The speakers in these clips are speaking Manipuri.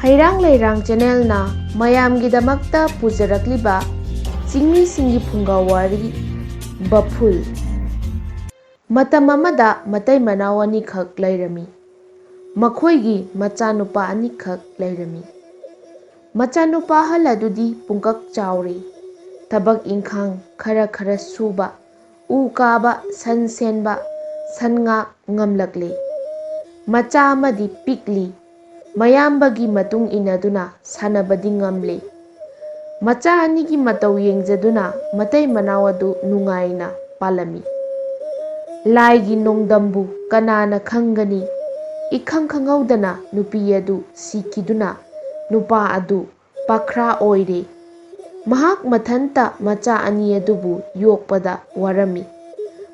ꯍꯩꯔꯥꯡ ꯂꯩꯔꯥꯡ ꯆꯦꯅꯦꯜꯅ ꯃꯌꯥꯝꯒꯤꯗꯃꯛꯇ ꯄꯨꯖꯔꯛꯂꯤꯕ ꯆꯤꯡꯃꯤꯁꯤꯡꯒꯤ ꯐꯨꯡꯒꯥꯋꯥꯔꯤ ꯕꯐꯨꯜ꯫ ꯃꯇꯝ ꯑꯃꯗ ꯃꯇꯩ ꯃꯅꯥꯎ ꯑꯅꯤꯈꯛ ꯂꯩꯔꯝꯃꯤ꯫ ꯃꯈꯣꯏꯒꯤ ꯃꯆꯥꯅꯨꯄꯥ ꯑꯅꯤꯈꯛ ꯂꯩꯔꯝꯃꯤ꯫ ꯃꯆꯥꯅꯨꯄꯥ ꯑꯍꯜ ꯑꯗꯨꯗꯤ ꯄꯨꯡꯀꯛ ꯆꯥꯎꯔꯦ꯫ ꯊꯕꯛ ꯏꯪꯈꯥꯡ ꯈꯔ ꯈꯔ ꯁꯨꯕ, ꯎ ꯀꯥꯕ, ꯁꯟ ꯁꯦꯟꯕ, ꯁꯟ ꯉꯥꯛ ꯉꯝꯂꯛꯂꯦ꯫ ꯃꯆꯥ ꯑꯃꯗꯤ ꯄꯤꯛꯂꯤ, ꯃꯌꯥꯝꯕꯒꯤ ꯃꯇꯨꯡ ꯏꯟꯅꯗꯨꯅ ꯁꯥꯟꯅꯕꯗꯤ ꯉꯝꯂꯦ꯫ ꯃꯆꯥ ꯑꯅꯤꯒꯤ ꯃꯇꯧ ꯌꯦꯡꯖꯗꯨꯅ ꯃꯇꯩ ꯃꯅꯥꯎ ꯑꯗꯨ ꯅꯨꯡꯉꯥꯏꯅ ꯄꯥꯜꯂꯝꯃꯤ꯫ ꯂꯥꯏꯒꯤ ꯅꯣꯡꯗꯝꯕꯨ ꯀꯅꯥꯅ ꯈꯪꯒꯅꯤ? ꯏꯈꯪ ꯈꯪꯍꯧꯗꯅ ꯅꯨꯄꯤ ꯑꯗꯨ ꯁꯤꯈꯤꯗꯨꯅ ꯅꯨꯄꯥ ꯑꯗꯨ ꯄꯥꯈ꯭ꯔꯥ ꯑꯣꯏꯔꯦ꯫ ꯃꯍꯥꯛ ꯃꯊꯟꯇ ꯃꯆꯥ ꯑꯅꯤ ꯑꯗꯨꯕꯨ ꯌꯣꯛꯄꯗ ꯋꯥꯔꯝꯃꯤ꯫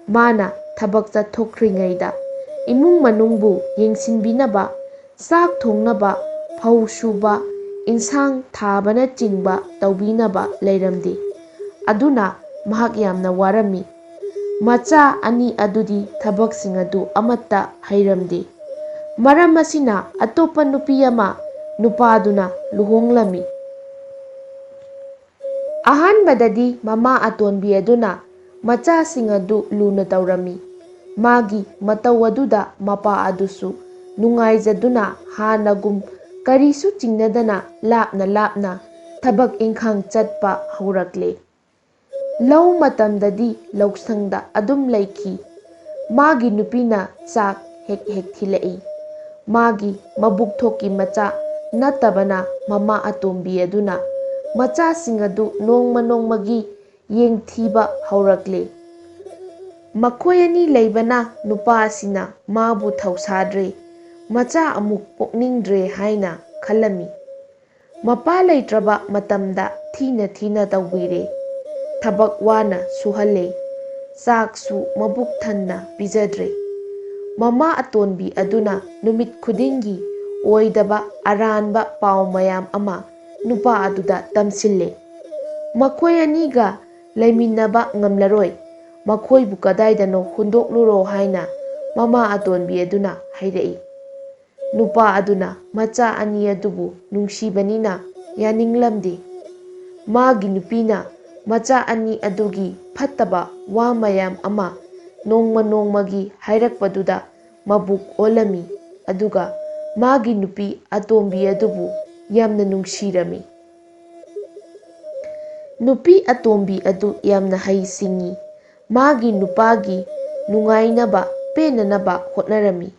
ꯃꯥꯅ ꯊꯕꯛ ꯆꯠꯊꯣꯛꯈ꯭ꯔꯤꯉꯩꯗ ꯏꯃꯨꯡ ꯃꯅꯨꯡꯕꯨ ꯌꯦꯡꯁꯤꯟꯕꯤꯅꯕ, ꯆꯥꯛ ꯊꯣꯡꯅꯕ, ꯐꯧ ꯁꯨꯕ, ꯏꯟꯁꯥꯡ ꯊꯥꯕꯅꯆꯤꯡꯕ ꯇꯧꯕꯤꯅꯕ ꯂꯩꯔꯝꯗꯦ꯫ ꯑꯗꯨꯅ ꯃꯍꯥꯛ ꯌꯥꯝꯅ ꯋꯥꯔꯝꯃꯤ꯫ ꯃꯆꯥ ꯑꯅꯤ ꯑꯗꯨꯗꯤ ꯊꯕꯛꯁꯤꯡ ꯑꯗꯨ ꯑꯃꯠꯇ ꯍꯩꯔꯝꯗꯦ꯫ ꯃꯔꯝ ꯑꯁꯤꯅ ꯑꯇꯣꯞꯄ ꯅꯨꯄꯤ ꯑꯃ ꯅꯨꯄꯥꯗꯨꯅ ꯂꯨꯍꯣꯡꯂꯝꯃꯤ꯫ ꯑꯍꯥꯟꯕꯗꯗꯤ ꯃꯃꯥ ꯑꯇꯣꯟꯕꯤ ꯑꯗꯨꯅ ꯃꯆꯥꯁꯤꯡ ꯑꯗꯨ ꯂꯨꯅ ꯇꯧꯔꯝꯃꯤ꯫ ꯃꯥꯒꯤ ꯃꯇꯧ ꯑꯗꯨꯗ ꯃꯄꯥ ꯑꯗꯨꯁꯨ ꯅꯨꯡꯉꯥꯏꯖꯗꯨꯅ ꯍꯥꯟꯅꯒꯨꯝ ꯀꯔꯤꯁꯨ ꯆꯤꯡꯅꯗꯅ ꯂꯥꯞꯅ ꯂꯥꯞꯅ ꯊꯕꯛ ꯏꯪꯈꯥꯡ ꯆꯠꯄ ꯍꯧꯔꯛꯂꯦ꯫ ꯂꯧ ꯃꯇꯝꯗꯗꯤ ꯂꯧꯁꯪꯗ ꯑꯗꯨꯝ ꯂꯩꯈꯤ꯫ ꯃꯥꯒꯤ ꯅꯨꯄꯤꯅ ꯆꯥꯛ ꯍꯦꯛ ꯍꯦꯛ ꯊꯤꯜꯂꯛꯏ꯫ ꯃꯥꯒꯤ ꯃꯕꯨꯛꯊꯣꯛꯀꯤ ꯃꯆꯥ ꯅꯠꯇꯕꯅ ꯃꯃꯥ ꯑꯇꯣꯝꯕꯤ ꯑꯗꯨꯅ ꯃꯆꯥꯁꯤꯡ ꯑꯗꯨ ꯅꯣꯡꯃ ꯅꯣꯡꯃꯒꯤ ꯌꯦꯡꯊꯤꯕ ꯍꯧꯔꯛꯂꯦ꯫ ꯃꯈꯣꯏ ꯑꯅꯤ ꯂꯩꯕꯅ ꯅꯨꯄꯥ ꯑꯁꯤꯅ ꯃꯥꯕꯨ ꯊꯧꯁꯥꯗ꯭ꯔꯦ, ꯃꯆꯥ ꯑꯃꯨꯛ ꯄꯣꯛꯅꯤꯡꯗ꯭ꯔꯦ ꯍꯥꯏꯅ ꯈꯜꯂꯝꯃꯤ꯫ ꯃꯄꯥ ꯂꯩꯇ꯭ꯔꯕ ꯃꯇꯝꯗ ꯊꯤꯅ ꯊꯤꯅ ꯇꯧꯕꯤꯔꯦ꯫ ꯊꯕꯛ ꯋꯥꯅ ꯁꯨꯍꯜꯂꯦ꯫ ꯆꯥꯛꯁꯨ ꯃꯕꯨꯛ ꯊꯟꯅ ꯄꯤꯖꯗ꯭ꯔꯦ꯫ ꯃꯃꯥ ꯑꯇꯣꯟꯕꯤ ꯑꯗꯨꯅ ꯅꯨꯃꯤꯠ ꯈꯨꯗꯤꯡꯒꯤ ꯑꯣꯏꯗꯕ ꯑꯔꯥꯟꯕ ꯄꯥꯎ ꯃꯌꯥꯝ ꯑꯃ ꯅꯨꯄꯥ ꯑꯗꯨꯗ ꯇꯝꯁꯤꯜꯂꯦ꯫ ꯃꯈꯣꯏ ꯑꯅꯤꯒ ꯂꯩꯃꯤꯟꯅꯕ ꯉꯝꯂꯔꯣꯏ, ꯃꯈꯣꯏꯕꯨ ꯀꯗꯥꯏꯗꯅꯣ ꯍꯨꯟꯗꯣꯛꯂꯨꯔꯣ ꯍꯥꯏꯅ ꯃꯃꯥ ꯑꯇꯣꯟꯕꯤ ꯑꯗꯨꯅ ꯍꯥꯏꯔꯛꯏ꯫ ꯅꯨꯄꯥ ꯑꯗꯨꯅ ꯃꯆꯥ ꯑꯅꯤ ꯑꯗꯨꯕꯨ ꯅꯨꯡꯁꯤꯕꯅꯤꯅ ꯌꯥꯅꯤꯡꯂꯝꯗꯦ꯫ ꯃꯥꯒꯤ ꯅꯨꯄꯤꯅ ꯃꯆꯥ ꯑꯅꯤ ꯑꯗꯨꯒꯤ ꯐꯠꯇꯕ ꯋꯥ ꯃꯌꯥꯝ ꯑꯃ ꯅꯣꯡꯃ ꯅꯣꯡꯃꯒꯤ ꯍꯥꯏꯔꯛꯄꯗꯨꯗ ꯃꯕꯨꯛ ꯑꯣꯜꯂꯝꯃꯤ, ꯑꯗꯨꯒ ꯃꯥꯒꯤ ꯅꯨꯄꯤ ꯑꯇꯣꯝꯕꯤ ꯑꯗꯨꯕꯨ ꯌꯥꯝꯅ ꯅꯨꯡꯁꯤꯔꯝꯃꯤ꯫ ꯅꯨꯄꯤ ꯑꯇꯣꯝꯕꯤ ꯑꯗꯨ ꯌꯥꯝꯅ ꯍꯩ ꯁꯤꯡꯉꯤ꯫ ꯃꯥꯒꯤ ꯅꯨꯄꯥꯒꯤ ꯅꯨꯡꯉꯥꯏꯅꯕ, ꯄꯦꯟꯅꯅꯕ ꯍꯣꯠꯅꯔꯝꯃꯤ꯫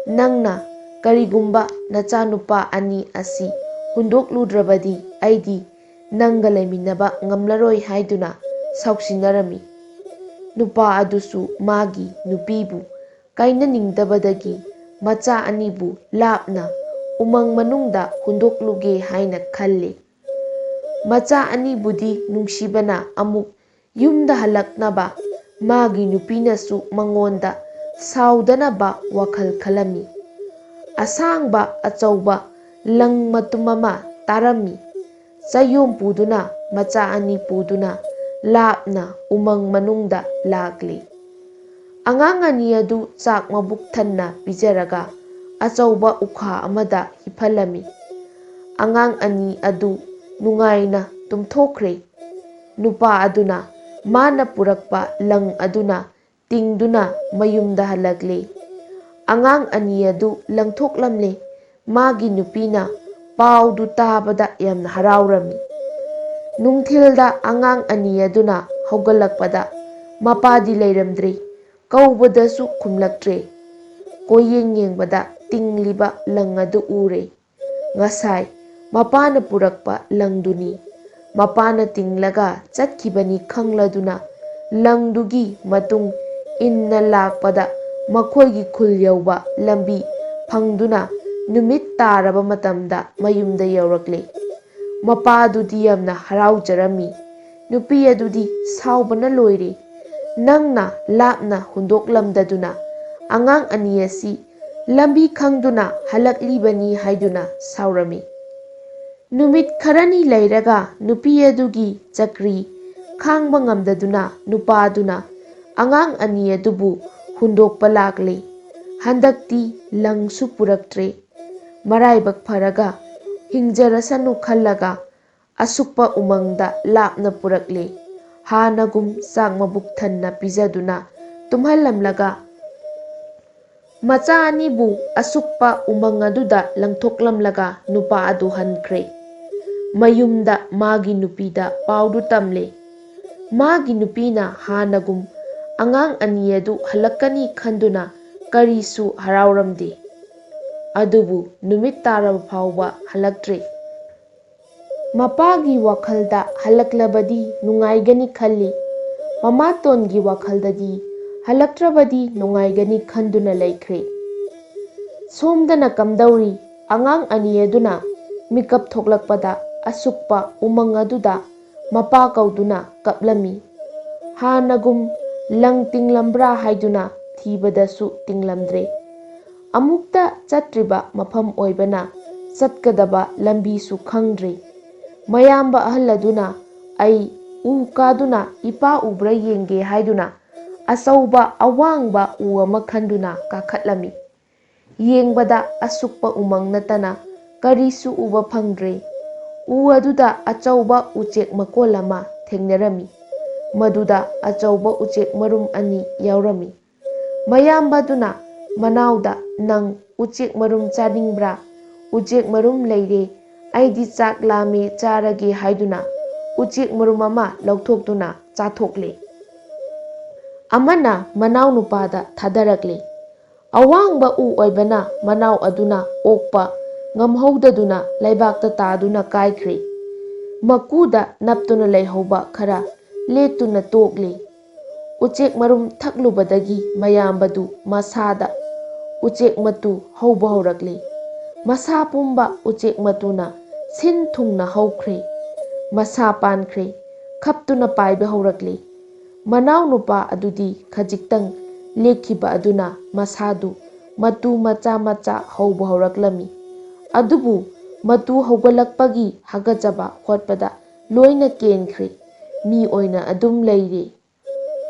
ꯅꯪꯅ ꯀꯔꯤꯒꯨꯝꯕ ꯅꯆꯥꯅꯨꯄꯥ ꯑꯅꯤ ꯑꯁꯤ ꯍꯨꯟꯗꯣꯛꯂꯨꯗ꯭ꯔꯕꯗꯤ ꯑꯩꯗꯤ ꯅꯪꯒ ꯂꯩꯃꯤꯟꯅꯕ ꯉꯝꯂꯔꯣꯏ ꯍꯥꯏꯗꯨꯅ ꯁꯥꯎꯁꯤꯟꯅꯔꯝꯃꯤ꯫ ꯅꯨꯄꯥ ꯑꯗꯨꯁꯨ ꯃꯥꯒꯤ ꯅꯨꯄꯤꯕꯨ ꯀꯥꯏꯅꯅꯤꯡꯗꯕꯗꯒꯤ ꯃꯆꯥ ꯑꯅꯤꯕꯨ ꯂꯥꯞꯅ ꯎꯃꯪ ꯃꯅꯨꯡꯗ ꯍꯨꯟꯗꯣꯛꯂꯨꯒꯦ ꯍꯥꯏꯅ ꯈꯜꯂꯦ꯫ ꯃꯆꯥ ꯑꯅꯤꯕꯨꯗꯤ ꯅꯨꯡꯁꯤꯕꯅ ꯑꯃꯨꯛ ꯌꯨꯝꯗ ꯍꯜꯂꯛꯅꯕ ꯃꯥꯒꯤ ꯅꯨꯄꯤꯅꯁꯨ ꯃꯉꯣꯟꯗ ꯁꯥꯎꯗꯅꯕ ꯋꯥꯈꯜ ꯈꯜꯂꯝꯃꯤ꯫ ꯑꯁꯥꯡꯕ ꯑꯆꯧꯕ ꯂꯪ ꯃꯇꯨꯝ ꯑꯃ ꯇꯥꯔꯝꯃꯤ꯫ ꯆꯌꯣꯝ ꯄꯨꯗꯨꯅ ꯃꯆꯥ ꯑꯅꯤ ꯄꯨꯗꯨꯅ ꯂꯥꯞꯅ ꯎꯃꯪ ꯃꯅꯨꯡꯗ ꯂꯥꯛꯂꯦ꯫ ꯑꯉꯥꯡ ꯑꯅꯤ ꯑꯗꯨ ꯆꯥꯛ ꯃꯕꯨꯛ ꯊꯟꯅ ꯄꯤꯖꯔꯒ ꯑꯆꯧꯕ ꯎꯈꯥ ꯑꯃꯗ ꯍꯤꯞꯍꯜꯂꯝꯃꯤ꯫ ꯑꯉꯥꯡ ꯑꯅꯤ ꯑꯗꯨ ꯅꯨꯡꯉꯥꯏꯅ ꯇꯨꯝꯊꯣꯛꯈ꯭ꯔꯦ꯫ ꯅꯨꯄꯥ ꯑꯗꯨꯅ ꯃꯥꯅ ꯄꯨꯔꯛꯄ ꯂꯪ ꯑꯗꯨꯅ ꯇꯤꯡꯗꯨꯅ ꯃꯌꯨꯝꯗ ꯍꯜꯂꯛꯂꯦ꯫ ꯑꯉꯥꯡ ꯑꯅꯤ ꯑꯗꯨ ꯂꯪꯊꯣꯛꯂꯝꯂꯦ꯫ ꯃꯥꯒꯤ ꯅꯨꯄꯤꯅ ꯄꯥꯎꯗꯨ ꯇꯥꯕꯗ ꯌꯥꯝꯅ ꯍꯔꯥꯎꯔꯝꯃꯤ꯫ ꯅꯨꯡꯊꯤꯜꯗ ꯑꯉꯥꯡ ꯑꯅꯤ ꯑꯗꯨꯅ ꯍꯧꯒꯠꯂꯛꯄꯗ ꯃꯄꯥꯗꯤ ꯂꯩꯔꯝꯗ꯭ꯔꯦ꯫ ꯀꯧꯕꯗꯁꯨ ꯈꯨꯝꯂꯛꯇ꯭ꯔꯦ꯫ ꯀꯣꯏꯌꯦꯡ ꯌꯦꯡꯕꯗ ꯇꯤꯡꯂꯤꯕ ꯂꯪ ꯑꯗꯨ ꯎꯔꯦ꯫ ꯉꯁꯥꯏ ꯃꯄꯥꯅ ꯄꯨꯔꯛꯄ ꯂꯪꯗꯨꯅꯤ꯫ ꯃꯄꯥꯅ ꯇꯤꯡꯂꯒ ꯆꯠꯈꯤꯕꯅꯤ ꯈꯪꯂꯗꯨꯅ ꯂꯪꯗꯨꯒꯤ ꯃꯇꯨꯡ ꯏꯟꯅ ꯂꯥꯛꯄꯗ ꯃꯈꯣꯏꯒꯤ ꯈꯨꯜ ꯌꯧꯕ ꯂꯝꯕꯤ ꯐꯪꯗꯨꯅ ꯅꯨꯃꯤꯠ ꯇꯥꯔꯕ ꯃꯇꯝꯗ ꯃꯌꯨꯝꯗ ꯌꯧꯔꯛꯂꯦ꯫ ꯃꯄꯥꯗꯨꯗꯤ ꯌꯥꯝꯅ ꯍꯔꯥꯎꯖꯔꯝꯃꯤ꯫ ꯅꯨꯄꯤ ꯑꯗꯨꯗꯤ ꯁꯥꯎꯕꯅ ꯂꯣꯏꯔꯦ꯫ ꯅꯪꯅ ꯂꯥꯞꯅ ꯍꯨꯟꯗꯣꯛꯂꯝꯗꯗꯨꯅ ꯑꯉꯥꯡ ꯑꯅꯤ ꯑꯁꯤ ꯂꯝꯕꯤ ꯈꯪꯗꯨꯅ ꯍꯜꯂꯛꯂꯤꯕꯅꯤ ꯍꯥꯏꯗꯨꯅ ꯁꯥꯎꯔꯝꯃꯤ꯫ ꯅꯨꯃꯤꯠ ꯈꯔꯅꯤ ꯂꯩꯔꯒ ꯅꯨꯄꯤ ꯑꯗꯨꯒꯤ ꯆꯀ꯭ꯔꯤ ꯈꯥꯡꯕ ꯉꯝꯗꯗꯨꯅ ꯅꯨꯄꯥꯗꯨꯅ ꯑꯉꯥꯡ ꯑꯅꯤ ꯑꯗꯨꯕు ꯍꯨꯟꯗꯣꯛꯄ ꯂꯥꯛꯂꯦ꯫ ꯍꯟꯗꯛꯇꯤ ꯂꯪꯁꯨ ꯄꯨꯔꯛꯇ꯭ꯔꯦ꯫ ꯃꯔꯥꯏꯕꯛ ꯐꯔꯒ ꯍꯤꯡꯖꯔꯁꯅꯨ ꯈꯜꯂꯒ ꯑꯁꯨꯛꯄ ꯎꯃꯪꯗ ꯂꯥꯞꯅ ꯄꯨꯔꯛꯂꯦ꯫ ꯍꯥꯟꯅꯒꯨꯝ ꯆꯥꯛ ꯃꯕꯨꯛ ꯊꯟꯅ ꯄꯤꯖꯗꯨꯅ ꯇꯨꯝꯍꯜꯂꯝꯂꯒ ꯃꯆꯥ ꯑꯅꯤꯕꯨ ꯑꯁꯨꯛꯄ ꯎꯃꯪ ꯑꯗꯨꯗ ꯂꯪꯊꯣꯛꯂꯝꯂꯒ ꯅꯨꯄꯥ ꯑꯗꯨ ꯍꯟꯈ꯭ꯔꯦ꯫ ꯃꯌꯨꯝꯗ ꯃꯥꯒꯤ ꯅꯨꯄꯤꯗ ꯄꯥꯎꯗꯨ ꯇꯝꯂꯦ꯫ ꯃꯥꯒꯤ ꯅꯨꯄꯤꯅ ꯍꯥꯟꯅꯒꯨꯝ ꯑꯉꯥꯡ ꯑꯅꯤ ꯑꯗꯨ ꯍꯜꯂꯛꯀꯅꯤ ꯈꯟꯗꯨꯅ ꯀꯔꯤꯁꯨ ꯍꯔꯥꯎꯔꯝꯗꯦ꯫ ꯑꯗꯨꯕꯨ ꯅꯨꯃꯤꯠ ꯇꯥꯔꯕ ꯐꯥꯎꯕ ꯍꯜꯂꯛꯇ꯭ꯔꯦ꯫ ꯃꯄꯥꯒꯤ ꯋꯥꯈꯜꯗ ꯍꯜꯂꯛꯂꯕꯗꯤ ꯅꯨꯡꯉꯥꯏꯒꯅꯤ ꯈꯜꯂꯤ, ꯃꯃꯥꯇꯣꯟꯒꯤ ꯋꯥꯈꯜꯗꯗꯤ ꯍꯜꯂꯛꯇ꯭ꯔꯕꯗꯤ ꯅꯨꯡꯉꯥꯏꯒꯅꯤ ꯈꯟꯗꯨꯅ ꯂꯩꯈ꯭ꯔꯦ꯫ ꯁꯣꯝꯗꯅ ꯀꯝꯗꯧꯔꯤ? ꯑꯉꯥꯡ ꯑꯅꯤ ꯑꯗꯨꯅ ꯃꯤꯀꯞ ꯊꯣꯛꯂꯛꯄꯗ ꯑꯁꯨꯛꯄ ꯎꯃꯪ ꯑꯗꯨꯗ ꯃꯄꯥ ꯀꯧꯗꯨꯅ ꯀꯞꯂꯝꯃꯤ꯫ ꯍꯥꯟꯅꯒꯨꯝ ꯂꯪ ꯇꯤꯡꯂꯝꯕ꯭ꯔꯥ ꯍꯥꯏꯗꯨꯅ ꯊꯤꯕꯗꯁꯨ ꯇꯤꯡꯂꯝꯗ꯭ꯔꯦ꯫ ꯑꯃꯨꯛꯇ ꯆꯠꯇ꯭ꯔꯤꯕ ꯃꯐꯝ ꯑꯣꯏꯕꯅ ꯆꯠꯀꯗꯕ ꯂꯝꯕꯤꯁꯨ ꯈꯪꯗ꯭ꯔꯦ꯫ ꯃꯌꯥꯝꯕ ꯑꯍꯜ ꯑꯗꯨꯅ ꯑꯩ ꯎ ꯀꯥꯗꯨꯅ ꯏꯄꯥ ꯎꯕ꯭ꯔꯥ ꯌꯦꯡꯒꯦ ꯍꯥꯏꯗꯨꯅ ꯑꯆꯧꯕ ꯑꯋꯥꯡꯕ ꯎ ꯑꯃ ꯈꯟꯗꯨꯅ ꯀꯥꯈꯠꯂꯝꯃꯤ꯫ ꯌꯦꯡꯕꯗ ꯑꯁꯨꯛꯄ ꯎꯃꯪ ꯅꯠꯇꯅ ꯀꯔꯤꯁꯨ ꯎꯕ ꯐꯪꯗ꯭ꯔꯦ꯫ ꯎ ꯑꯗꯨꯗ ꯑꯆꯧꯕ ꯎꯆꯦꯛ ꯃꯀꯣꯜ ꯑꯃ ꯊꯦꯡꯅꯔꯝꯃꯤ꯫ ꯃꯗꯨꯗ ꯑꯆꯧꯕ ꯎꯆꯦꯛ ꯃꯔꯨꯝ ꯑꯅꯤ ꯌꯥꯎꯔꯝꯃꯤ꯫ ꯃꯌꯥꯝꯕ ꯑꯗꯨꯅ ꯃꯅꯥꯎꯗ ꯅꯪ ꯎꯆꯦꯛ ꯃꯔꯨꯝ ꯆꯥꯅꯤꯡꯕ꯭ꯔꯥ? ꯎꯆꯦꯛ ꯃꯔꯨꯝ ꯂꯩꯔꯦ, ꯑꯩꯗꯤ ꯆꯥꯛ ꯂꯥꯝꯃꯦ ꯆꯥꯔꯒꯦ ꯍꯥꯏꯗꯨꯅ ꯎꯆꯦꯛ ꯃꯔꯨꯝ ꯑꯃ ꯂꯧꯊꯣꯛꯇꯨꯅ ꯆꯥꯊꯣꯛꯂꯦ꯫ ꯑꯃꯅ ꯃꯅꯥꯎ ꯅꯨꯄꯥꯗ ꯊꯥꯗꯔꯛꯂꯦ꯫ ꯑꯋꯥꯡꯕ ꯎ ꯑꯣꯏꯕꯅ ꯃꯅꯥꯎ ꯑꯗꯨꯅ ꯑꯣꯛꯄ ꯉꯝꯍꯧꯗꯗꯨꯅ ꯂꯩꯕꯥꯛꯇ ꯇꯥꯗꯨꯅ ꯀꯥꯏꯈ꯭ꯔꯦ꯫ ꯃꯀꯨꯗ ꯅꯞꯇꯨꯅ ꯂꯩꯍꯧꯕ ꯈꯔ ꯂꯦꯠꯇꯨꯅ ꯇꯣꯛꯂꯦ꯫ ꯎꯆꯦꯛ ꯃꯔꯨꯝ ꯊꯛꯂꯨꯕꯗꯒꯤ ꯃꯌꯥꯝꯕꯗꯨ ꯃꯁꯥꯗ ꯎꯆꯦꯛ ꯃꯇꯨ ꯍꯧꯕ ꯍꯧꯔꯛꯂꯦ꯫ ꯃꯁꯥ ꯄꯨꯝꯕ ꯎꯆꯦꯛ ꯃꯇꯨꯅ ꯁꯤꯟ ꯊꯨꯡꯅ ꯍꯧꯈ꯭ꯔꯦ꯫ ꯃꯁꯥ ꯄꯥꯟꯈ꯭ꯔꯦ, ꯈꯞꯇꯨꯅ ꯄꯥꯏꯕ ꯍꯧꯔꯛꯂꯦ꯫ ꯃꯅꯥꯎ ꯅꯨꯄꯥ ꯑꯗꯨꯗꯤ ꯈꯖꯤꯛꯇꯪ ꯂꯦꯛꯈꯤꯕ ꯑꯗꯨꯅ ꯃꯁꯥꯗꯨ ꯃꯇꯨ ꯃꯆꯥ ꯃꯆꯥ ꯍꯧꯕ ꯍꯧꯔꯛꯂꯝꯃꯤ꯫ ꯑꯗꯨꯕꯨ ꯃꯇꯨ ꯍꯧꯒꯠꯂꯛꯄꯒꯤ ꯍꯥꯒꯠꯆꯕ ꯈꯣꯠꯄꯗ ꯂꯣꯏꯅ ꯀꯦꯟꯈ꯭ꯔꯦ, ꯃꯤ ꯑꯣꯏꯅ ꯑꯗꯨꯝ ꯂꯩꯔꯦ꯫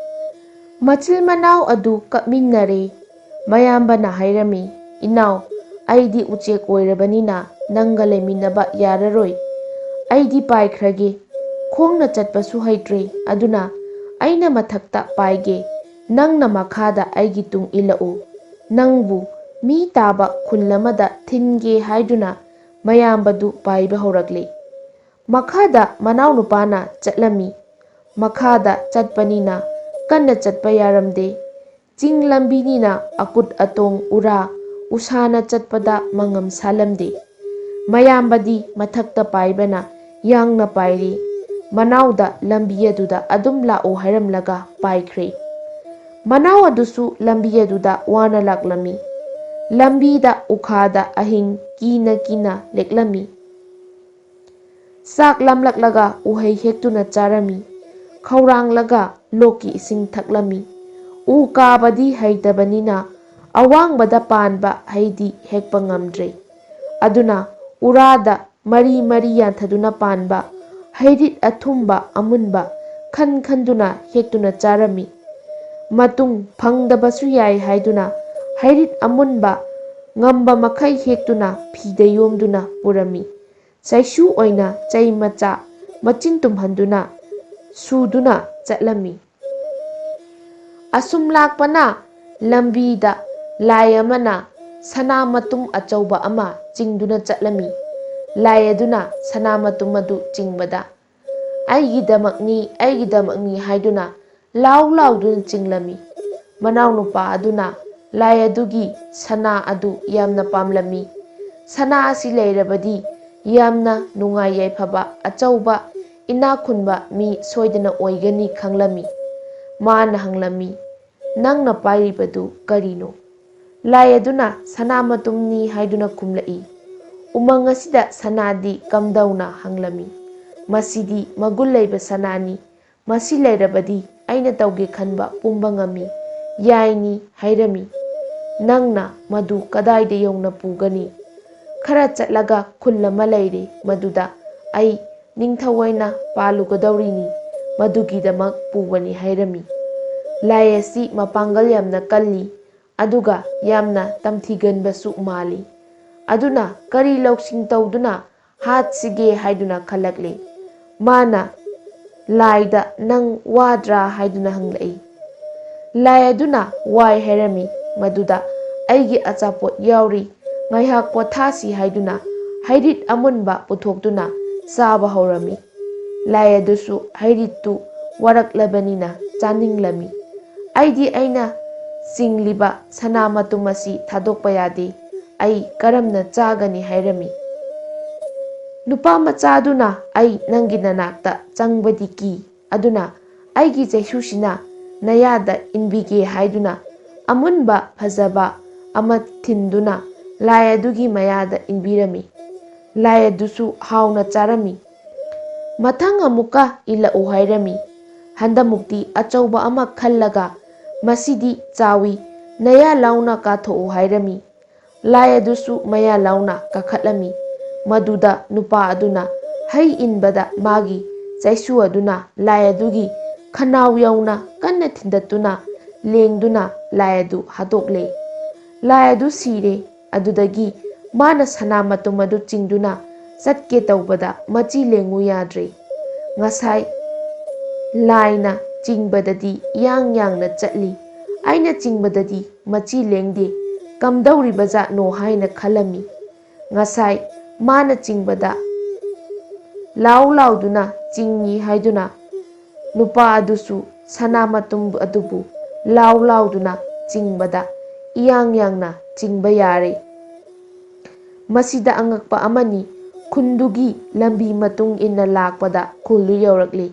ꯃꯆꯤꯜ ꯃꯅꯥꯎ ꯑꯗꯨ ꯀꯞꯃꯤꯟꯅꯔꯦ꯫ ꯃꯌꯥꯝꯕꯅ ꯍꯥꯏꯔꯝꯃꯤ, ꯏꯅꯥꯎ, ꯑꯩꯗꯤ ꯎꯆꯦꯛ ꯑꯣꯏꯔꯕꯅꯤꯅ ꯅꯪꯒ ꯂꯩꯃꯤꯟꯅꯕ ꯌꯥꯔꯔꯣꯏ꯫ ꯑꯩꯗꯤ ꯄꯥꯏꯈ꯭ꯔꯒꯦ, ꯈꯣꯡꯅ ꯆꯠꯄꯁꯨ ꯍꯩꯇ꯭ꯔꯦ, ꯑꯗꯨꯅ ꯑꯩꯅ ꯃꯊꯛꯇ ꯄꯥꯏꯒꯦ, ꯅꯪꯅ ꯃꯈꯥꯗ ꯑꯩꯒꯤ ꯇꯨꯡ ꯏꯜꯂꯛꯎ, ꯅꯪꯕꯨ ꯃꯤ ꯇꯥꯕ ꯈꯨꯜ ꯑꯃꯗ ꯊꯤꯟꯒꯦ ꯍꯥꯏꯗꯨꯅ ꯃꯌꯥꯝꯕꯗꯨ ꯄꯥꯏꯕ ꯍꯧꯔꯛꯂꯦ꯫ ꯃꯈꯥꯗ ꯃꯅꯥꯎ ꯅꯨꯄꯥꯅ ꯆꯠꯂꯝꯃꯤ꯫ ꯃꯈꯥꯗ ꯆꯠꯄꯅꯤꯅ ꯀꯟꯅ ꯆꯠꯄ ꯌꯥꯔꯝꯗꯦ꯫ ꯆꯤꯡ ꯂꯝꯕꯤꯅꯤꯅ ꯑꯀꯨꯠ ꯑꯇꯣꯡ ꯎꯔꯥ ꯎꯁꯥꯅ ꯆꯠꯄꯗ ꯃꯉꯝ ꯁꯥꯜꯂꯝꯗꯦ꯫ ꯃꯌꯥꯝꯕꯗꯤ ꯃꯊꯛꯇ ꯄꯥꯏꯕꯅ ꯌꯥꯡꯅ ꯄꯥꯏꯔꯦ꯫ ꯃꯅꯥꯎꯗ ꯂꯝꯕꯤ ꯑꯗꯨꯗ ꯑꯗꯨꯝ ꯂꯥꯛꯎ ꯍꯥꯏꯔꯝꯂꯒ ꯄꯥꯏꯈ꯭ꯔꯦ꯫ ꯃꯅꯥꯎ ꯑꯗꯨꯁꯨ ꯂꯝꯕꯤ ꯑꯗꯨꯗ ꯋꯥꯅ ꯂꯥꯛꯂꯝꯃꯤ꯫ ꯂꯝꯕꯤꯗ ꯎꯈꯥꯗ ꯑꯍꯤꯡ ꯀꯤꯅ ꯀꯤꯅ ꯂꯦꯛꯂꯝꯃꯤ꯫ ꯆꯥꯛ ꯂꯥꯝꯂꯛꯂꯒ ꯎꯍꯩ ꯍꯦꯛꯇꯨꯅ ꯆꯥꯔꯝꯃꯤ꯫ ꯈꯧꯔꯥꯡꯂꯒ ꯂꯣꯛꯀꯤ ꯏꯁꯤꯡ ꯊꯛꯂꯝꯃꯤ꯫ ꯎ ꯀꯥꯕꯗꯤ ꯍꯩꯇꯕꯅꯤꯅ ꯑꯋꯥꯡꯕꯗ ꯄꯥꯟꯕ ꯍꯩꯗꯤ ꯍꯦꯛꯄ ꯉꯝꯗ꯭ꯔꯦ꯫ ꯑꯗꯨꯅ ꯎꯔꯥꯗ ꯃꯔꯤ ꯃꯔꯤ ꯌꯥꯟꯊꯗꯨꯅ ꯄꯥꯟꯕ ꯍꯩꯔꯤꯠ ꯑꯊꯨꯝꯕ ꯑꯃꯨꯟꯕ ꯈꯟ ꯈꯟꯗꯨꯅ ꯍꯦꯛꯇꯨꯅ ꯆꯥꯔꯝꯃꯤ꯫ ꯃꯇꯨꯡ ꯐꯪꯗꯕꯁꯨ ꯌꯥꯏ ꯍꯥꯏꯗꯨꯅ ꯍꯩꯔꯤꯠ ꯑꯃꯨꯟꯕ ꯉꯝꯕ ꯃꯈꯩ ꯍꯦꯛꯇꯨꯅ ꯐꯤꯗ ꯌꯣꯝꯗꯨꯅ ꯄꯨꯔꯝꯃꯤ꯫ ꯆꯩꯁꯨ ꯑꯣꯏꯅ ꯆꯩ ꯃꯆꯥ ꯃꯆꯤꯟ ꯇꯨꯝꯍꯟꯗꯨꯅ ꯁꯨꯗꯨꯅ ꯆꯠꯂꯝꯃꯤ꯫ ꯑꯁꯨꯝ ꯂꯥꯛꯄꯅ ꯂꯝꯕꯤꯗ ꯂꯥꯏ ꯑꯃꯅ ꯁꯅꯥ ꯃꯇꯨꯝ ꯑꯆꯧꯕ ꯑꯃ ꯆꯤꯡꯗꯨꯅ ꯆꯠꯂꯝꯃꯤ꯫ ꯂꯥꯏ ꯑꯗꯨꯅ ꯁꯅꯥ ꯃꯇꯨꯝ ꯑꯗꯨ ꯆꯤꯡꯕꯗ ꯑꯩꯒꯤꯗꯃꯛꯅꯤ, ꯑꯩꯒꯤꯗꯃꯛꯅꯤ ꯍꯥꯏꯗꯨꯅ ꯂꯥꯎ ꯂꯥꯎꯗꯨꯅ ꯆꯤꯡꯂꯝꯃꯤ꯫ ꯃꯅꯥꯎ ꯅꯨꯄꯥ ꯑꯗꯨꯅ ꯂꯥꯏ ꯑꯗꯨꯒꯤ ꯁꯅꯥ ꯑꯗꯨ ꯌꯥꯝꯅ ꯄꯥꯝꯂꯝꯃꯤ꯫ ꯁꯅꯥ ꯑꯁꯤ ꯂꯩꯔꯕꯗꯤ ꯌꯥꯝꯅ ꯅꯨꯡꯉꯥꯏ ꯌꯥꯏꯐꯕ ꯑꯆꯧꯕ ꯏꯅꯥꯛ ꯈꯨꯟꯕ ꯃꯤ ꯁꯣꯏꯗꯅ ꯑꯣꯏꯒꯅꯤ ꯈꯪꯂꯝꯃꯤ꯫ ꯃꯥꯅ ꯍꯪꯂꯝꯃꯤ, ꯅꯪꯅ ꯄꯥꯏꯔꯤꯕꯗꯨ ꯀꯔꯤꯅꯣ? ꯂꯥꯏ ꯑꯗꯨꯅ ꯁꯅꯥ ꯃꯇꯨꯝꯅꯤ ꯍꯥꯏꯗꯨꯅ ꯈꯨꯝꯂꯛꯏ꯫ ꯎꯃꯪ ꯑꯁꯤꯗ ꯁꯅꯥꯗꯤ ꯀꯝꯗꯧꯅ ꯍꯪꯂꯝꯃꯤ꯫ ꯃꯁꯤꯗꯤ ꯃꯒꯨꯟ ꯂꯩꯕ ꯁꯅꯥꯅꯤ, ꯃꯁꯤ ꯂꯩꯔꯕꯗꯤ ꯑꯩꯅ ꯇꯧꯒꯦ ꯈꯟꯕ ꯄꯨꯝꯕ ꯉꯝꯃꯤ, ꯌꯥꯏꯅꯤ ꯍꯥꯏꯔꯝꯃꯤ꯫ ꯅꯪꯅ ꯃꯗꯨ ꯀꯗꯥꯏꯗ ꯌꯧꯅ ꯄꯨꯒꯅꯤ? ꯈꯔ ꯆꯠꯂꯒ ꯈꯨꯜ ꯑꯃ ꯂꯩꯔꯦ, ꯃꯗꯨꯗ ꯑꯩ ꯅꯤꯡꯊꯧ ꯑꯣꯏꯅ ꯄꯥꯜꯂꯨꯒꯗꯧꯔꯤꯅꯤ, ꯃꯗꯨꯒꯤꯗꯃꯛ ꯄꯨꯕꯅꯤ ꯍꯥꯏꯔꯝꯃꯤ꯫ ꯂꯥꯏ ꯑꯁꯤ ꯃꯄꯥꯡꯒꯜ ꯌꯥꯝꯅ ꯀꯜꯂꯤ, ꯑꯗꯨꯒ ꯌꯥꯝꯅ ꯇꯝꯊꯤꯒꯟꯕꯁꯨ ꯃꯥꯜꯂꯤ꯫ ꯑꯗꯨꯅ ꯀꯔꯤ ꯂꯧꯁꯤꯡ ꯇꯧꯗꯨꯅ ꯍꯥꯠꯁꯤꯒꯦ ꯍꯥꯏꯗꯨꯅ ꯈꯜꯂꯛꯂꯦ꯫ ꯃꯥꯅ ꯂꯥꯏꯗ ꯅꯪ ꯋꯥꯗ꯭ꯔꯥ ꯍꯥꯏꯗꯨꯅ ꯍꯪꯂꯛꯏ꯫ ꯂꯥꯏ ꯑꯗꯨꯅ ꯋꯥꯏ ꯍꯥꯏꯔꯝꯃꯤ꯫ ꯃꯗꯨꯗ ꯑꯩꯒꯤ ꯑꯆꯥꯄꯣꯠ ꯌꯥꯎꯔꯤ, ꯉꯥꯏꯍꯥꯛ ꯄꯣꯊꯥꯁꯤ ꯍꯥꯏꯗꯨꯅ ꯍꯩꯔꯤꯠ ꯑꯃꯨꯟꯕ ꯄꯨꯊꯣꯛꯇꯨꯅ ꯆꯥꯕ ꯍꯧꯔꯝꯃꯤ꯫ ꯂꯥꯏ ꯑꯗꯨꯁꯨ ꯍꯩꯔꯤꯠꯇꯨ ꯋꯥꯔꯛꯂꯕꯅꯤꯅ ꯆꯥꯅꯤꯡꯂꯝꯃꯤ꯫ ꯑꯩꯗꯤ ꯑꯩꯅ ꯆꯤꯡꯂꯤꯕ ꯁꯅꯥ ꯃꯇꯨꯝ ꯑꯁꯤ ꯊꯥꯗꯣꯛꯄ ꯌꯥꯗꯦ, ꯑꯩ ꯀꯔꯝꯅ ꯆꯥꯒꯅꯤ ꯍꯥꯏꯔꯝꯃꯤ꯫ ꯅꯨꯄꯥ ꯃꯆꯥꯗꯨꯅ ꯑꯩ ꯅꯪꯒꯤ ꯅꯅꯥꯛꯇ ꯆꯪꯕꯗꯤ ꯀꯤ, ꯑꯗꯨꯅ ꯑꯩꯒꯤ ꯆꯩꯁꯨꯁꯤꯅ ꯅꯌꯥꯗ ꯏꯟꯕꯤꯒꯦ ꯍꯥꯏꯗꯨꯅ ꯑꯃꯨꯟꯕ ꯐꯖꯕ ꯑꯃ ꯊꯤꯟꯗꯨꯅ ꯂꯥꯏ ꯑꯗꯨꯒꯤ ꯃꯌꯥꯗ ꯏꯟꯕꯤꯔꯝꯃꯤ꯫ ꯂꯥꯏ ꯑꯗꯨꯁꯨ ꯍꯥꯎꯅ ꯆꯥꯔꯝꯃꯤ꯫ ꯃꯊꯪ ꯑꯃꯨꯛꯀ ꯏꯜꯂꯛꯎ ꯍꯥꯏꯔꯝꯃꯤ꯫ ꯍꯟꯗꯃꯨꯛꯇꯤ ꯑꯆꯧꯕ ꯑꯃ ꯈꯜꯂꯒ ꯃꯁꯤꯗꯤ ꯆꯥꯎꯏ, ꯅꯌꯥ ꯂꯥꯎꯅ ꯀꯥꯊꯣꯛꯎ ꯍꯥꯏꯔꯝꯃꯤ꯫ ꯂꯥꯏ ꯑꯗꯨꯁꯨ ꯃꯌꯥ ꯂꯥꯎꯅ ꯀꯥꯈꯠꯂꯝꯃꯤ꯫ ꯃꯗꯨꯗ ꯅꯨꯄꯥ ꯑꯗꯨꯅ ꯍꯩ ꯏꯟꯕꯗ ꯃꯥꯒꯤ ꯆꯩꯁꯨ ꯑꯗꯨꯅ ꯂꯥꯏ ꯑꯗꯨꯒꯤ ꯈꯅꯥꯎ ꯌꯧꯅ ꯀꯟꯅ ꯊꯤꯟꯗꯠꯇꯨꯅ ꯂꯦꯡꯗꯨꯅ ꯂꯥꯏ ꯑꯗꯨ ꯍꯥꯠꯇꯣꯛꯂꯦ꯫ ꯂꯥꯏ ꯑꯗꯨ ꯁꯤꯔꯦ꯫ ꯑꯗꯨꯗꯒꯤ ꯃꯥꯅ ꯁꯅꯥ ꯃꯇꯨꯝ ꯑꯗꯨ ꯆꯤꯡꯗꯨꯅ ꯆꯠꯀꯦ ꯇꯧꯕꯗ ꯃꯆꯤ ꯂꯦꯡꯉꯨ ꯌꯥꯗ꯭ꯔꯦ꯫ ꯉꯁꯥꯏ ꯂꯥꯏꯅ ꯆꯤꯡꯕꯗꯗꯤ ꯏꯌꯥꯡ ꯌꯥꯡꯅ ꯆꯠꯂꯤ, ꯑꯩꯅ ꯆꯤꯡꯕꯗꯗꯤ ꯃꯆꯤ ꯂꯦꯡꯗꯦ, ꯀꯝꯗꯧꯔꯤꯕꯖꯥꯠꯅꯣ ꯍꯥꯏꯅ ꯈꯜꯂꯝꯃꯤ꯫ ꯉꯁꯥꯏ ꯃꯥꯅ ꯆꯤꯡꯕꯗ ꯂꯥꯎ ꯂꯥꯎꯗꯨꯅ ꯆꯤꯡꯏ ꯍꯥꯏꯗꯨꯅ ꯅꯨꯄꯥ ꯑꯗꯨꯁꯨ ꯁꯅꯥ ꯃꯇꯨꯝ ꯑꯗꯨꯕꯨ ꯂꯥꯎ ꯂꯥꯎꯗꯨꯅ ꯆꯤꯡꯕꯗ ꯏꯌꯥꯡ ꯌꯥꯡꯅ ꯆꯤꯡꯕ ꯌꯥꯔꯦ꯫ ꯃꯁꯤꯗ ꯑꯉꯛꯄ ꯑꯃꯅꯤ꯫ ꯈꯨꯟꯗꯨꯒꯤ ꯂꯝꯕꯤ ꯃꯇꯨꯡ ꯏꯟꯅ ꯂꯥꯛꯄꯗ ꯈꯨꯜꯗꯨ ꯌꯧꯔꯛꯂꯦ꯫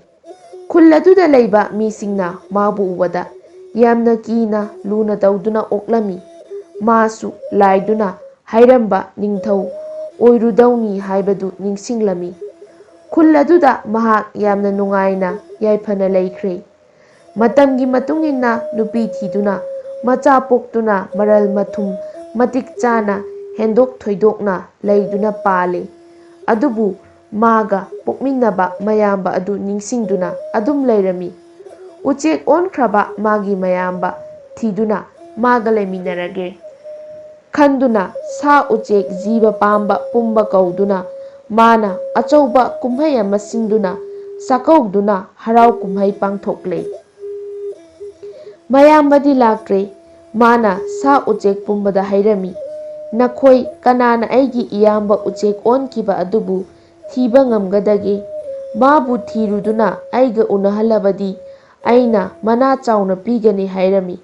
ꯈꯨꯜ ꯑꯗꯨꯗ ꯂꯩꯕ ꯃꯤꯁꯤꯡꯅ ꯃꯥꯕꯨ ꯎꯕꯗ ꯌꯥꯝꯅ ꯀꯤꯅ ꯂꯨꯅ ꯇꯧꯗꯨꯅ ꯑꯣꯛꯂꯝꯃꯤ꯫ ꯃꯥꯁꯨ ꯂꯥꯏꯗꯨꯅ ꯍꯥꯏꯔꯝꯕ ꯅꯤꯡꯊꯧ ꯑꯣꯏꯔꯨꯗꯧꯅꯤ ꯍꯥꯏꯕꯗꯨ ꯅꯤꯡꯁꯤꯡꯂꯝꯃꯤ꯫ ꯈꯨꯜ ꯑꯗꯨꯗ ꯃꯍꯥꯛ ꯌꯥꯝꯅ ꯅꯨꯡꯉꯥꯏꯅ ꯌꯥꯏꯐꯅ ꯂꯩꯈ꯭ꯔꯦ꯫ ꯃꯇꯝꯒꯤ ꯃꯇꯨꯡ ꯏꯟꯅ ꯅꯨꯄꯤ ꯊꯤꯗꯨꯅ ꯃꯆꯥ ꯄꯣꯛꯇꯨꯅ ꯃꯔꯜ ꯃꯊꯨꯝ ꯃꯇꯤꯛ ꯆꯥꯅ ꯍꯦꯟꯗꯣꯛ ꯊꯣꯏꯗꯣꯛꯅ ꯂꯩꯗꯨꯅ ꯄꯥꯜꯂꯦ꯫ ꯑꯗꯨꯕꯨ ꯃꯥꯒ ꯄꯣꯛꯃꯤꯟꯅꯕ ꯃꯌꯥꯝꯕ ꯑꯗꯨ ꯅꯤꯡꯁꯤꯡꯗꯨꯅ ꯑꯗꯨꯝ ꯂꯩꯔꯝꯃꯤ꯫ ꯎꯆꯦꯛ ꯑꯣꯟꯈ꯭ꯔꯕ ꯃꯥꯒꯤ ꯃꯌꯥꯝꯕ ꯊꯤꯗꯨꯅ ꯃꯥꯒ ꯂꯩꯃꯤꯟꯅꯔꯒꯦ ꯈꯟꯗꯨꯅ ꯁꯥ ꯎꯆꯦꯛ ꯖꯤꯕ ꯄꯥꯟꯕ ꯄꯨꯝꯕ ꯀꯧꯗꯨꯅ ꯃꯥꯅ ꯑꯆꯧꯕ ꯀꯨꯝꯍꯩ ꯑꯃ ꯁꯤꯟꯗꯨꯅ ꯆꯥꯛꯀꯧꯗꯨꯅ ꯍꯔꯥꯎ ꯀꯨꯝꯍꯩ ꯄꯥꯡꯊꯣꯛꯂꯦ꯫ ꯃꯌꯥꯝꯕꯗꯤ ꯂꯥꯛꯇ꯭ꯔꯦ꯫ ꯃꯥꯅ ꯁꯥ ꯎꯆꯦꯛ ꯄꯨꯝꯕꯗ ꯍꯥꯏꯔꯝꯃꯤ, ꯅꯈꯣꯏ ꯀꯅꯥꯅ ꯑꯩꯒꯤ ꯏꯌꯥꯝꯕ ꯎꯆꯦꯛ ꯑꯣꯟꯈꯤꯕ ꯑꯗꯨꯕꯨ ꯊꯤꯕ ꯉꯝꯒꯗꯒꯦ? ꯃꯥꯕꯨ ꯊꯤꯔꯨꯗꯨꯅ ꯑꯩꯒ ꯎꯅꯍꯜꯂꯕꯗꯤ ꯑꯩꯅ ꯃꯅꯥ ꯆꯥꯎꯅ ꯄꯤꯒꯅꯤ ꯍꯥꯏꯔꯝꯃꯤ꯫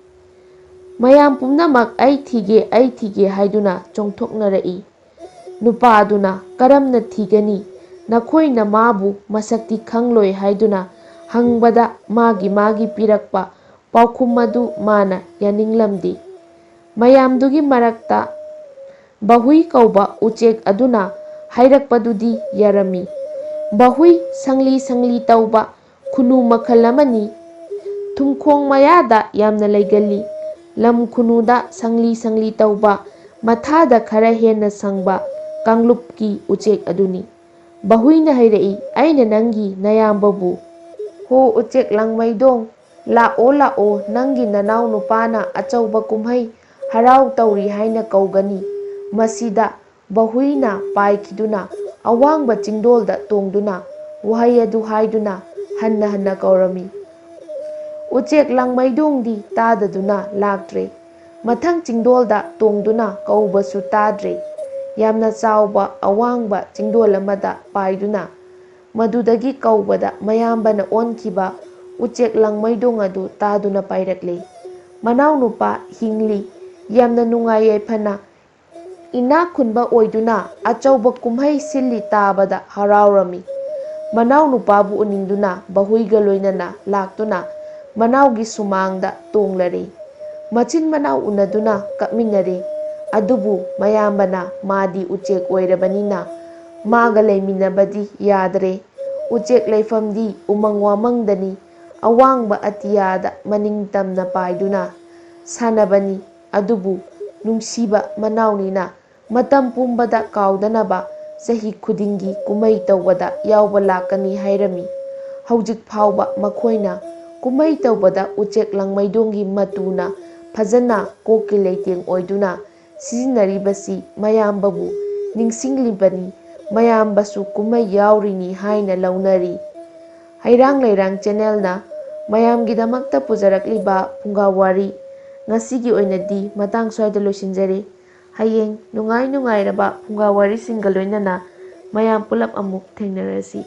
ꯃꯌꯥꯝ ꯄꯨꯝꯅꯃꯛ ꯑꯩ ꯊꯤꯒꯦ ꯍꯥꯏꯗꯨꯅ ꯆꯣꯡꯊꯣꯛꯅꯔꯛꯏ꯫ ꯅꯨꯄꯥ ꯑꯗꯨꯅ ꯀꯔꯝꯅ ꯊꯤꯒꯅꯤ? ꯅꯈꯣꯏꯅ ꯃꯥꯕꯨ ꯃꯁꯛꯇꯤ ꯈꯪꯂꯣꯏ ꯍꯥꯏꯗꯨꯅ ꯍꯪꯕꯗ ꯃꯥꯒꯤ ꯄꯤꯔꯛꯄ ꯄꯥꯎꯈꯨꯝ ꯑꯗꯨ ꯃꯥꯅ ꯌꯥꯅꯤꯡꯂꯝꯗꯦ꯫ ꯃꯌꯥꯝꯗꯨꯒꯤ ꯃꯔꯛꯇ ꯕꯥꯍꯨꯏ ꯀꯧꯕ ꯎꯆꯦꯛ ꯑꯗꯨꯅ ꯍꯥꯏꯔꯛꯄꯗꯨꯗꯤ ꯌꯥꯔꯝꯃꯤ꯫ ꯕꯥꯍꯨꯏ ꯁꯪꯂꯤ ꯁꯪꯂꯤ ꯇꯧꯕ ꯈꯨꯅꯨ ꯃꯈꯜ ꯑꯃꯅꯤ꯫ ꯊꯨꯝꯈꯣꯡ ꯃꯌꯥꯗ ꯌꯥꯝꯅ ꯂꯩꯒꯜꯂꯤ꯫ ꯂꯝ ꯈꯨꯅꯨꯗ ꯁꯪꯂꯤ ꯁꯪꯂꯤ ꯇꯧꯕ, ꯃꯊꯥꯗ ꯈꯔ ꯍꯦꯟꯅ ꯁꯪꯕ ꯀꯥꯡꯂꯨꯞꯀꯤ ꯎꯆꯦꯛ ꯑꯗꯨꯅꯤ꯫ ꯕꯥꯍꯨꯏꯅ ꯍꯥꯏꯔꯛꯏ, ꯑꯩꯅ ꯅꯪꯒꯤ ꯅꯌꯥꯝꯕꯕꯨ ꯍꯣ ꯎꯆꯦꯛ ꯂꯥꯡꯃꯩꯗꯣꯡ, ꯂꯥꯛꯑꯣ ꯂꯥꯛꯑꯣ, ꯅꯪꯒꯤ ꯅꯅꯥꯎ ꯅꯨꯄꯥꯅ ꯑꯆꯧꯕ ꯀꯨꯝꯍꯩ ꯍꯔꯥꯎ ꯇꯧꯔꯤ ꯍꯥꯏꯅ ꯀꯧꯒꯅꯤ꯫ ꯃꯁꯤꯗ ꯕꯥꯍꯨꯏꯅ ꯄꯥꯏꯈꯤꯗꯨꯅ ꯑꯋꯥꯡꯕ ꯆꯤꯡꯗꯣꯜꯗ ꯇꯣꯡꯗꯨꯅ ꯋꯥꯍꯩ ꯑꯗꯨ ꯍꯥꯏꯗꯨꯅ ꯍꯟꯅ ꯍꯟꯅ ꯀꯧꯔꯝꯃꯤ꯫ ꯎꯆꯦꯛ ꯂꯥꯡꯃꯩꯗꯣꯡꯗꯤ ꯇꯥꯗꯗꯨꯅ ꯂꯥꯛꯇ꯭ꯔꯦ꯫ ꯃꯊꯪ ꯆꯤꯡꯗꯣꯜꯗ ꯇꯣꯡꯗꯨꯅ ꯀꯧꯕꯁꯨ ꯇꯥꯗ꯭ꯔꯦ꯫ ꯌꯥꯝꯅ ꯆꯥꯎꯕ ꯑꯋꯥꯡꯕ ꯆꯤꯡꯗꯣꯜ ꯑꯃꯗ ꯄꯥꯏꯗꯨꯅ ꯃꯗꯨꯗꯒꯤ ꯀꯧꯕꯗ ꯃꯌꯥꯝꯕꯅ ꯑꯣꯟꯈꯤꯕ ꯎꯆꯦꯛ ꯂꯥꯡꯃꯩꯗꯣꯡ ꯑꯗꯨ ꯇꯥꯗꯨꯅ ꯄꯥꯏꯔꯛꯂꯦ꯫ ꯃꯅꯥꯎ ꯅꯨꯄꯥ ꯍꯤꯡꯂꯤ, ꯌꯥꯝꯅ ꯅꯨꯡꯉꯥꯏ ꯌꯥꯏꯐꯅ ꯏꯅꯥꯛ ꯈꯨꯟꯕ ꯑꯣꯏꯗꯨꯅ ꯑꯆꯧꯕ ꯀꯨꯝꯍꯩ ꯁꯤꯜꯂꯤ ꯇꯥꯕꯗ ꯍꯔꯥꯎꯔꯝꯃꯤ꯫ ꯃꯅꯥꯎ ꯅꯨꯄꯥꯕꯨ ꯎꯅꯤꯡꯗꯨꯅ ꯕꯥꯍꯨꯏꯒ ꯂꯣꯏꯅꯅ ꯂꯥꯛꯇꯨꯅ ꯃꯅꯥꯎꯒꯤ ꯁꯨꯃꯥꯡꯗ ꯇꯣꯡꯂꯔꯦ꯫ ꯃꯆꯤꯟ ꯃꯅꯥꯎ ꯎꯅꯗꯨꯅ ꯀꯞꯃꯤꯟꯅꯔꯦ꯫ ꯑꯗꯨꯕꯨ ꯃꯌꯥꯝꯕꯅ ꯃꯥꯗꯤ ꯎꯆꯦꯛ ꯑꯣꯏꯔꯕꯅꯤꯅ ꯃꯥꯒ ꯂꯩꯃꯤꯟꯅꯕꯗꯤ ꯌꯥꯗꯔꯦ꯫ ꯎꯆꯦꯛ ꯂꯩꯐꯝꯗꯤ ꯎꯃꯪ ꯋꯥꯃꯪꯗꯅꯤ꯫ ꯑꯋꯥꯡꯕ ꯑꯇꯤꯌꯥꯗ ꯃꯅꯤꯡ ꯇꯝꯅ ꯄꯥꯏꯗꯨꯅ ꯁꯥꯟꯅꯕꯅꯤ꯫ ꯑꯗꯨꯕꯨ ꯅꯨꯡꯁꯤꯕ ꯃꯅꯥꯎꯅꯤꯅ ꯃꯇꯝ ꯄꯨꯝꯕꯗ ꯀꯥꯎꯗꯅꯕ ꯆꯍꯤ ꯈꯨꯗꯤꯡꯒꯤ ꯀꯨꯝꯍꯩ ꯇꯧꯕꯗ ꯌꯥꯎꯕ ꯂꯥꯛꯀꯅꯤ ꯍꯥꯏꯔꯝꯃꯤ꯫ ꯍꯧꯖꯤꯛ ꯐꯥꯎꯕ ꯃꯈꯣꯏꯅ ꯀꯨꯝꯍꯩ ꯇꯧꯕꯗ ꯎꯆꯦꯛ ꯂꯥꯡꯃꯩꯗꯣꯡꯒꯤ ꯃꯇꯨꯅ ꯐꯖꯅ ꯀꯣꯛꯀꯤ ꯂꯩꯇꯦꯡ ꯑꯣꯏꯗꯨꯅ ꯁꯤꯖꯤꯟꯅꯔꯤꯕꯁꯤ ꯃꯌꯥꯝꯕꯕꯨ ꯅꯤꯡꯁꯤꯡꯂꯤꯕꯅꯤ꯫ ꯃꯌꯥꯝꯕꯁꯨ ꯀꯨꯝꯍꯩ ꯌꯥꯎꯔꯤꯅꯤ ꯍꯥꯏꯅ ꯂꯧꯅꯔꯤ꯫ ꯍꯩꯔꯥꯡ ꯂꯩꯔꯥꯡ ꯆꯦꯅꯦꯜꯅ ꯃꯌꯥꯝꯒꯤꯗꯃꯛꯇ ꯄꯨꯖꯔꯛꯂꯤꯕ ꯐꯨꯡꯒꯥꯋꯥꯔꯤ ꯉꯁꯤꯒꯤ ꯑꯣꯏꯅꯗꯤ ꯃꯇꯥꯡ ꯁ꯭ꯋꯥꯏꯗ ꯂꯣꯏꯁꯤꯟꯖꯔꯦ꯫ ꯍꯌꯦꯡ ꯅꯨꯡꯉꯥꯏ ꯅꯨꯡꯉꯥꯏꯔꯕ ꯐꯨꯡꯒꯥꯋꯥꯔꯤꯁꯤꯡꯒ ꯂꯣꯏꯅꯅ ꯃꯌꯥꯝ ꯄꯨꯂꯞ ꯑꯃꯨꯛ ꯊꯦꯡꯅꯔꯁꯤ꯫